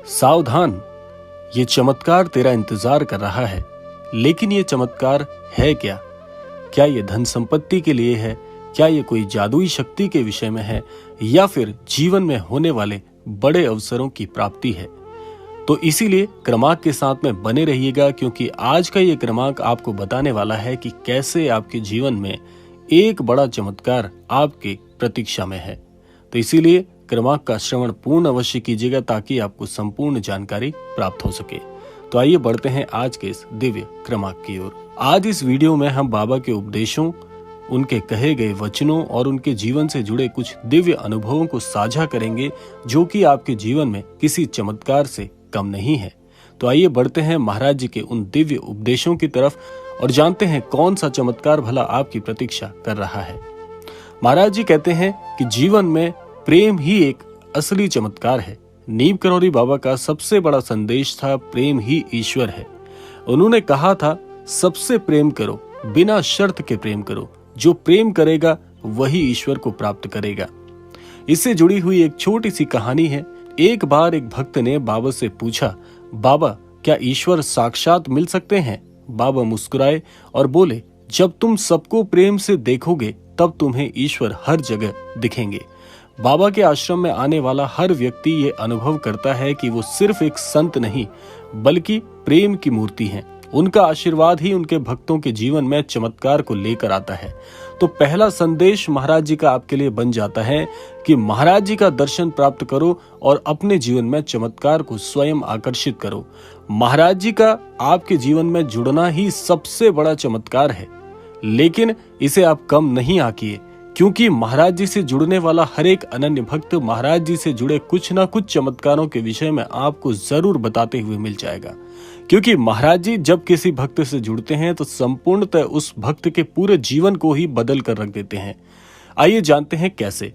सावधान, ये चमत्कार तेरा इंतजार कर रहा है। लेकिन ये चमत्कार है क्या? क्या ये धन संपत्ति के लिए है? क्या ये कोई जादुई शक्ति के विषय में है, या फिर जीवन में होने वाले बड़े अवसरों की प्राप्ति है? तो इसीलिए क्रमांक के साथ में बने रहिएगा, क्योंकि आज का ये क्रमांक आपको बताने वाला है कि कैसे आपके जीवन में एक बड़ा चमत्कार आपके प्रतीक्षा में है। तो इसीलिए क्रमांक का श्रवण पूर्ण अवश्य कीजिएगा, ताकि आपको संपूर्ण जानकारी प्राप्त हो सके। तो आइए बढ़ते हैं आज के इस दिव्य क्रमांक की ओर। आज इस वीडियो में हम बाबा के उपदेशों, उनके कहे गए वचनों और उनके जीवन से जुड़े कुछ दिव्य अनुभवों को साझा करेंगे, जो कि आपके जीवन में किसी चमत्कार से कम नहीं है। तो आइए बढ़ते हैं महाराज जी के उन दिव्य उपदेशों की तरफ और जानते हैं कौन सा चमत्कार भला आपकी प्रतीक्षा कर रहा है। महाराज जी कहते हैं कि जीवन में प्रेम ही एक असली चमत्कार है। नीम करौरी बाबा का सबसे बड़ा संदेश था, प्रेम ही ईश्वर है। उन्होंने कहा था, सबसे प्रेम करो, बिना शर्त के प्रेम करो। जो प्रेम करेगा वही ईश्वर को प्राप्त करेगा। इससे जुड़ी हुई एक छोटी सी कहानी है। एक बार एक भक्त ने बाबा से पूछा, बाबा क्या ईश्वर साक्षात मिल सकते हैं? बाबा मुस्कुराए और बोले, जब तुम सबको प्रेम से देखोगे तब तुम्हें ईश्वर हर जगह दिखेंगे। बाबा के आश्रम में आने वाला हर व्यक्ति ये अनुभव करता है कि वो सिर्फ एक संत नहीं, बल्कि प्रेम की मूर्ति हैं। उनका आशीर्वाद ही उनके भक्तों के जीवन में चमत्कार को लेकर आता है। तो पहला संदेश महाराज जी का आपके लिए बन जाता है कि महाराज जी का दर्शन प्राप्त करो और अपने जीवन में चमत्कार को स्वयं आकर्षित करो। महाराज जी का आपके जीवन में जुड़ना ही सबसे बड़ा चमत्कार है, लेकिन इसे आप कम नहीं आंकिए, क्योंकि महाराज जी से जुड़ने वाला हर एक अनन्य भक्त महाराज जी से जुड़े कुछ ना कुछ चमत्कारों के विषय में आपको जरूर बताते हुए मिल जाएगा। क्योंकि महाराज जी जब किसी भक्त से जुड़ते हैं तो संपूर्णतः उस भक्त के पूरे जीवन को ही बदल कर रख देते हैं। आइए जानते हैं कैसे।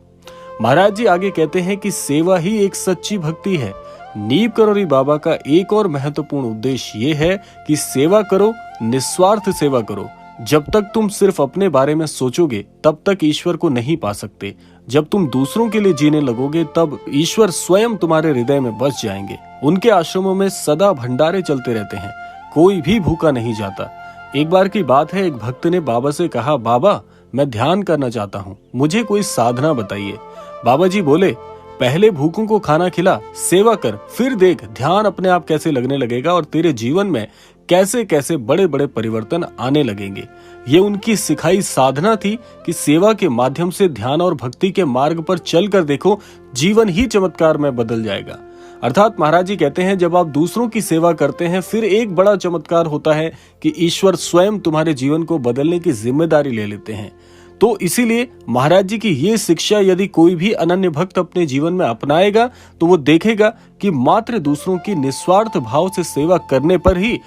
महाराज जी आगे कहते हैं कि सेवा ही एक सच्ची भक्ति है। नीम करौरी बाबा का एक और महत्वपूर्ण उद्देश्य ये है कि सेवा करो, निस्वार्थ सेवा करो। जब तक तुम सिर्फ अपने बारे में सोचोगे तब तक ईश्वर को नहीं पा सकते। जब तुम दूसरों के लिए जीने लगोगे तब ईश्वर स्वयं तुम्हारे हृदय में बस जाएंगे। उनके आश्रमों में सदा भंडारे चलते रहते हैं, कोई भी भूखा नहीं जाता। एक बार की बात है, एक भक्त ने बाबा से कहा, बाबा मैं ध्यान करना चाहता हूँ, मुझे कोई साधना बताइए। बाबा जी बोले, पहले भूखों को खाना खिला, सेवा कर, फिर देख ध्यान अपने आप कैसे लगने लगेगा और तेरे जीवन में कैसे कैसे बड़े बड़े परिवर्तन आने लगेंगे। ये उनकी सिखाई साधना थी कि सेवा के माध्यम से ध्यान और भक्ति के मार्ग पर चलकर देखो, जीवन ही चमत्कार में बदल जाएगा। अर्थात महाराज जी कहते हैं, जब आप दूसरों की सेवा करते हैं फिर एक बड़ा चमत्कार होता है कि ईश्वर स्वयं तुम्हारे जीवन को बदलने की जिम्मेदारी ले लेते हैं। तो इसीलिए महाराज जी की ये शिक्षा यदि कोई भी अनन्य भक्त अपने जीवन में अपनाएगा तो वो देखेगा कि मात्र दूसरों की निस्वार्थ भाव से सेवा करने पर ही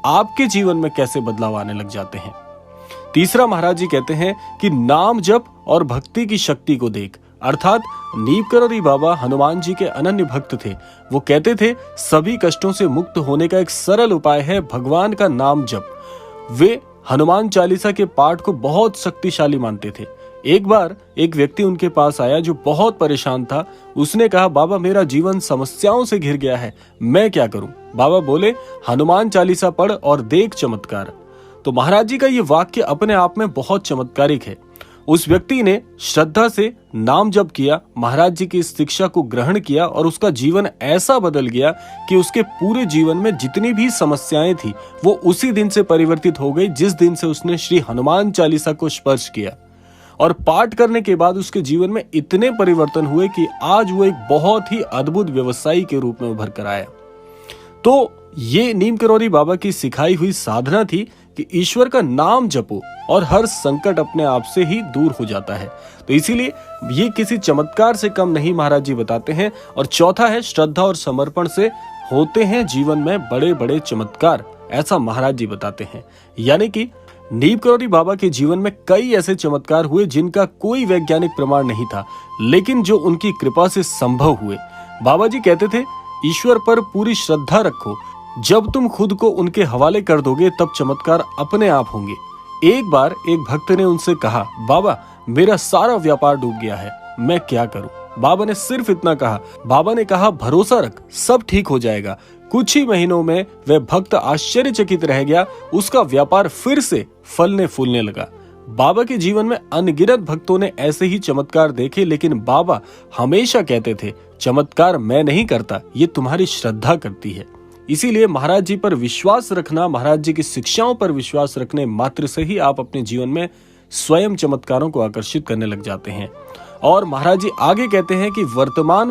आपके जीवन में कैसे बदलाव आने लग जाते हैं। तीसरा महाराज जी कहते हैं कि नाम जप और भक्ति की शक्ति को देख। अर्थात नीम करौरी बाबा हनुमान जी के अनन्य भक्त थे। वो कहते थे, सभी कष्टों से मुक्त होने का एक सरल उपाय है भगवान का नाम जप। वे हनुमान चालीसा के पाठ को बहुत शक्तिशाली मानते थे। एक बार एक व्यक्ति उनके पास आया जो बहुत परेशान था। उसने कहा, बाबा मेरा जीवन समस्याओं से घिर गया है, मैं क्या करूं? बाबा बोले, हनुमान चालीसा पढ़ और देख चमत्कार। तो महाराज जी का ये वाक्य अपने आप में बहुत चमत्कारिक है। उस व्यक्ति ने श्रद्धा से नाम जप किया, महाराज जी की इस शिक्षा को ग्रहण किया और उसका जीवन ऐसा बदल गया कि उसके पूरे जीवन में जितनी भी समस्याएं थी वो उसी दिन से परिवर्तित हो गई जिस दिन से उसने श्री हनुमान चालीसा को स्पर्श किया। और पाठ करने के बाद उसके जीवन में इतने परिवर्तन हुए कि आज वो एक बहुत ही अद्भुत व्यवसायी के रूप में उभर कर आया। तो ये नीम करौरी बाबा की सिखाई हुई साधना थी कि ईश्वर का नाम जपो और हर संकट अपने आप से ही दूर हो जाता है। तो इसीलिए ये किसी चमत्कार से कम नहीं, महाराज जी बताते हैं। और चौथा है, श्रद्धा और समर्पण से होते हैं जीवन में बड़े बड़े चमत्कार, ऐसा महाराज जी बताते हैं। यानी कि नीम करौरी बाबा के जीवन में कई ऐसे चमत्कार हुए जिनका कोई वैज्ञानिक प्रमाण नहीं था, लेकिन जो उनकी कृपा से संभव हुए। बाबा जी कहते थे, ईश्वर पर पूरी श्रद्धा रखो, जब तुम खुद को उनके हवाले कर दोगे तब चमत्कार अपने आप होंगे। एक बार एक भक्त ने उनसे कहा, बाबा मेरा सारा व्यापार डूब गया है, मैं क्या करूं? बाबा ने सिर्फ इतना कहा। बाबा ने कहा, भरोसा रख, सब ठीक हो जाएगा। कुछ ही महीनों में वह भक्त आश्चर्यचकित रह गया। उसका व्यापार फिर से फलने फूलने लगा। बाबा के जीवन में अनगिनत भक्तों ने ऐसे ही चमत्कार देखे, लेकिन बाबा हमेशा कहते थे, चमत्कार मैं नहीं करता, ये तुम्हारी श्रद्धा करती है। इसीलिए महाराज जी पर विश्वास रखना, महाराज जी की शिक्षाओं पर विश्वास रखने मात्र से ही आप अपने जीवन में स्वयं चमत्कारों को आकर्षित करने लग जाते हैं। और महाराज जी आगे कहते हैं कि वर्तमान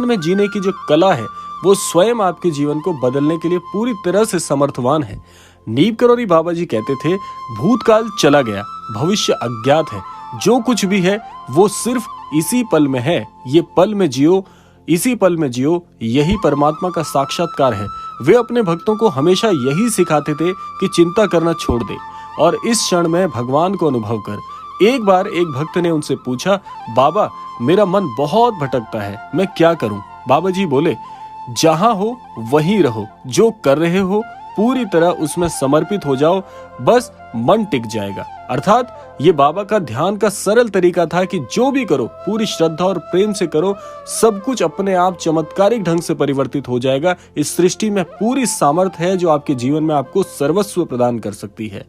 में जीने की जो कला है वो स्वयं आपके जीवन को बदलने के लिए पूरी तरह से समर्थवान है। नीम करौरी बाबा जी कहते थे, भूतकाल चला गया, भविष्य अज्ञात है, जो कुछ भी है वो सिर्फ इसी पल में है। ये पल में जियो, इसी पल में जियो, यही परमात्मा का साक्षात्कार है। वे अपने भक्तों को हमेशा यही सिखाते थे कि चिंता करना छोड़ दे और इस क्षण में भगवान को अनुभव कर। एक बार एक भक्त ने उनसे पूछा, बाबा मेरा मन बहुत भटकता है, मैं क्या करूं? बाबा जी बोले, जहां हो वहीं रहो, जो कर रहे हो पूरी तरह उसमें समर्पित हो जाओ, बस मन टिक जाएगा। अर्थात ये बाबा का ध्यान का सरल तरीका था कि जो भी करो पूरी श्रद्धा और प्रेम से करो, सब कुछ अपने आप चमत्कारिक ढंग से परिवर्तित हो जाएगा। इस सृष्टि में पूरी सामर्थ्य है जो आपके जीवन में आपको सर्वस्व प्रदान कर सकती है।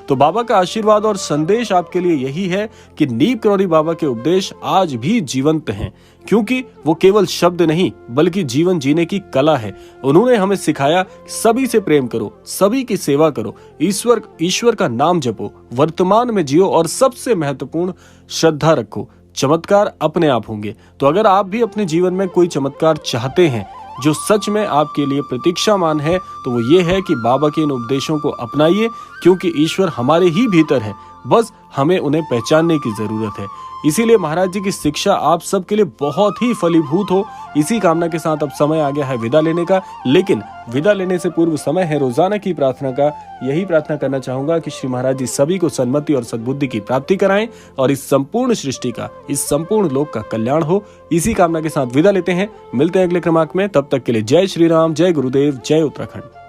तो बाबा का आशीर्वाद और संदेश आपके लिए यही है कि नीम करौरी बाबा के उपदेश आज भी जीवंत हैं, क्योंकि वो केवल शब्द नहीं बल्कि जीवन जीने की कला है। उन्होंने हमें सिखाया, सभी से प्रेम करो, सभी की सेवा करो, ईश्वर का नाम जपो, वर्तमान में जियो और सबसे महत्वपूर्ण श्रद्धा रखो। चमत्कार अपने आप होंगे। तो अगर आप भी अपने जीवन में कोई चमत्कार चाहते हैं जो सच में आपके लिए प्रतीक्षामान है, तो वो ये है कि बाबा के इन उपदेशों को अपनाइए, क्योंकि ईश्वर हमारे ही भीतर है, बस हमें उन्हें पहचानने की जरूरत है। इसीलिए महाराज जी की शिक्षा आप सबके लिए बहुत ही फलीभूत हो। इसी कामना के साथ अब समय आ गया है विदा लेने का, लेकिन विदा लेने से पूर्व समय है रोजाना की प्रार्थना का। यही प्रार्थना करना चाहूंगा कि श्री महाराज जी सभी को सन्मति और सद्बुद्धि की प्राप्ति कराएं और इस संपूर्ण सृष्टि का, इस संपूर्ण लोक का कल्याण हो। इसी कामना के साथ विदा लेते हैं, मिलते हैं अगले क्रमांक में। तब तक के लिए जय श्री राम, जय गुरुदेव, जय उत्तराखंड।